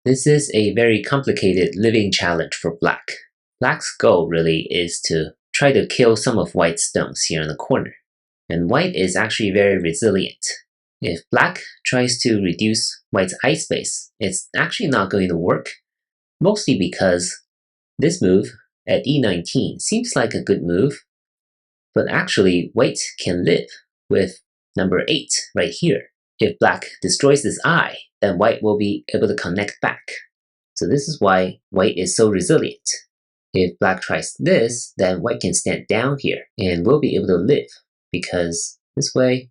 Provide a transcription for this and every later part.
This is a very complicated living challenge for Black. Black's goal really is to try to kill some of White's stones here in the corner. And White is actually very resilient. If Black tries to reduce White's ice space, it's actually not going to work, mostly because this move at e19 seems like a good move, but actually White can live with number 8 right here. If Black destroys this eye, then White will be able to connect back. So this is why White is so resilient. If Black tries this, then White can stand down here and will be able to live, because this way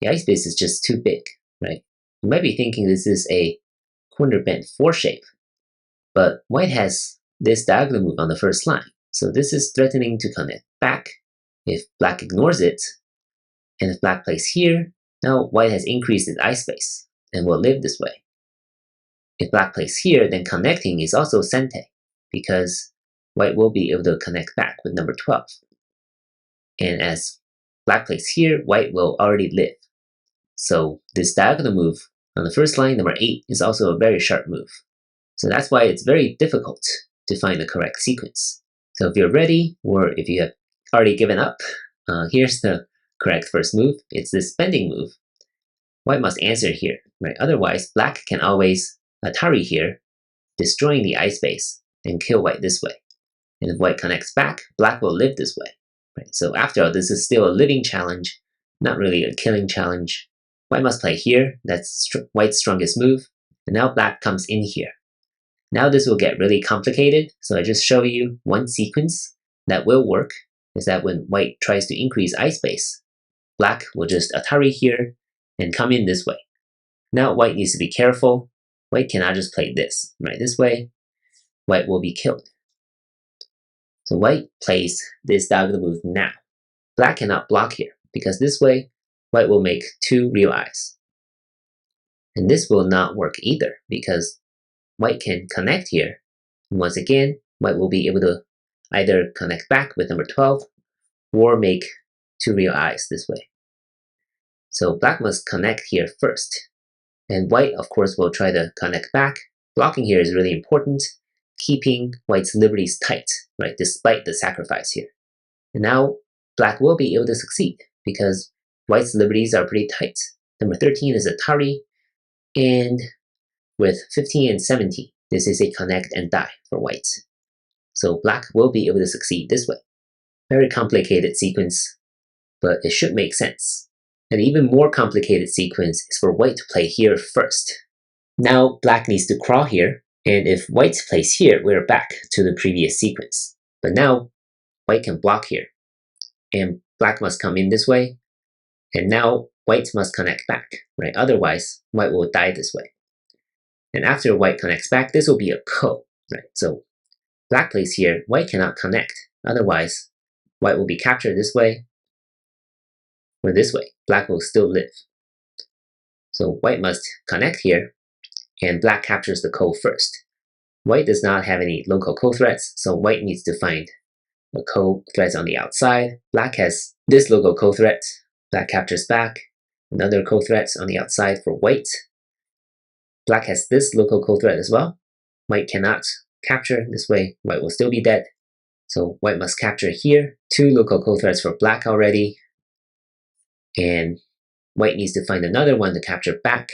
the ice space is just too big, right? You might be thinking this is a corner bent 4 shape, but White has this diagonal move on the first line, so this is threatening to connect back if Black ignores it. And if Black plays here, now White has increased its ice space and will live this way. If Black plays here, then connecting is also sente, because White will be able to connect back with number 12. And as Black plays here, White will already live. So this diagonal move on the first line, number 8, is also a very sharp move. So that's why it's very difficult to find the correct sequence. So if you're ready, or if you have already given up, here's the correct first move. It's this bending move. White must answer here, right? Otherwise, Black can always Atari here, destroying the ice space, and kill White this way. And if White connects back, Black will live this way, right? So after all, this is still a living challenge, not really a killing challenge. White must play here. That's White's strongest move. And now Black comes in here. Now this will get really complicated, so I just show you one sequence that will work, is that when White tries to increase ice space, Black will just Atari here and come in this way. Now White needs to be careful. White cannot just play this, right? This way, White will be killed. So White plays this diagonal move now. Black cannot block here, because this way, White will make 2 real eyes. And this will not work either, because White can connect here. And once again, White will be able to either connect back with number 12 or make 2 real eyes this way. So Black must connect here first. And White, of course, will try to connect back. Blocking here is really important, keeping White's liberties tight, right, despite the sacrifice here. And now Black will be able to succeed, because White's liberties are pretty tight. Number 13 is Atari, and with 15 and 17, this is a connect and die for White. So Black will be able to succeed this way. Very complicated sequence, but it should make sense. An even more complicated sequence is for White to play here first. Now Black needs to crawl here, and if White plays here, we're back to the previous sequence. But now White can block here, and Black must come in this way, and now White must connect back, right? Otherwise, White will die this way. And after White connects back, this will be a ko, right? So Black plays here, White cannot connect. Otherwise, White will be captured this way, or this way. Black will still live. So White must connect here, and Black captures the ko first. White does not have any local ko threats, so White needs to find a ko threat on the outside. Black has this local ko threat. Black captures back. Another ko threat on the outside for White. Black has this local ko threat as well. White cannot capture this way. White will still be dead. So White must capture here. 2 local ko threats for Black already. And White needs to find another one to capture back.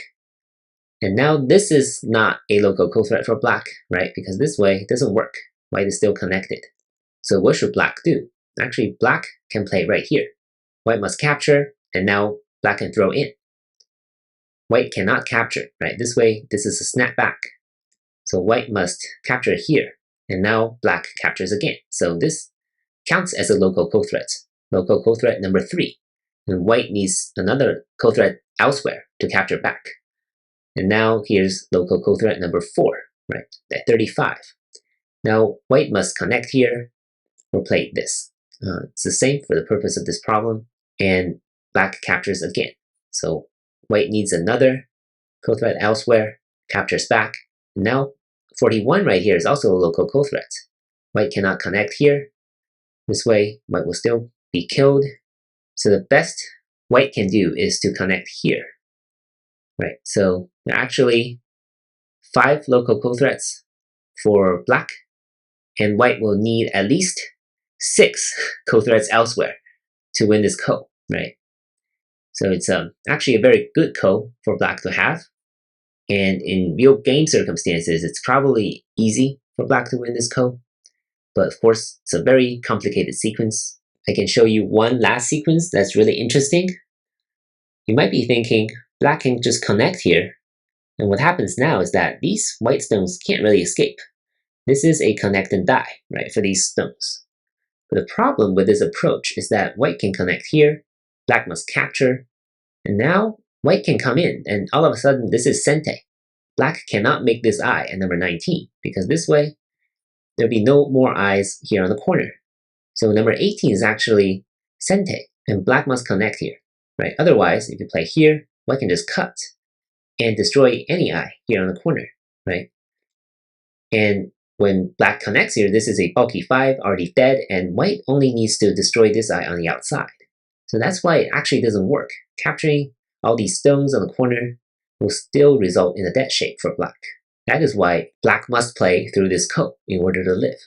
And now this is not a local ko threat for Black, right? Because this way it doesn't work. White is still connected. So what should Black do? Actually, Black can play right here. White must capture, and now Black can throw in. White cannot capture, right? This way, this is a snap back. So White must capture here, and now Black captures again. So this counts as a local ko threat. Local ko threat number 3. And White needs another ko threat elsewhere to capture back. And now here's local ko threat number 4, right? At 35. Now White must connect here or play this. It's the same for the purpose of this problem. And Black captures again. So White needs another ko threat elsewhere, captures back. And now 41 right here is also a local ko threat. White cannot connect here. This way, White will still be killed. So the best White can do is to connect here. Right, so actually 5 local co-threats for black, and white will need at least 6 co-threats elsewhere to win this ko, right? So it's actually a very good ko for black to have, and in real game circumstances, it's probably easy for black to win this ko, but of course, it's a very complicated sequence. I can show you one last sequence that's really interesting. You might be thinking, black can just connect here, and what happens now is that these white stones can't really escape. This is a connect and die, right, for these stones. But the problem with this approach is that white can connect here, black must capture, and now white can come in, and all of a sudden this is sente. Black cannot make this eye at number 19, because this way there'll be no more eyes here on the corner. So number 18 is actually sente, and black must connect here, right? Otherwise, if you play here, white can just cut and destroy any eye here on the corner, right? And when black connects here, this is a bulky 5, already dead, and white only needs to destroy this eye on the outside. So that's why it actually doesn't work. Capturing all these stones on the corner will still result in a dead shape for black. That is why black must play through this ko in order to live.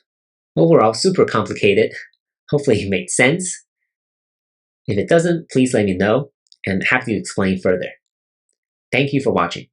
Overall, super complicated. Hopefully it made sense. If it doesn't, please let me know, and I'm happy to explain further. Thank you for watching.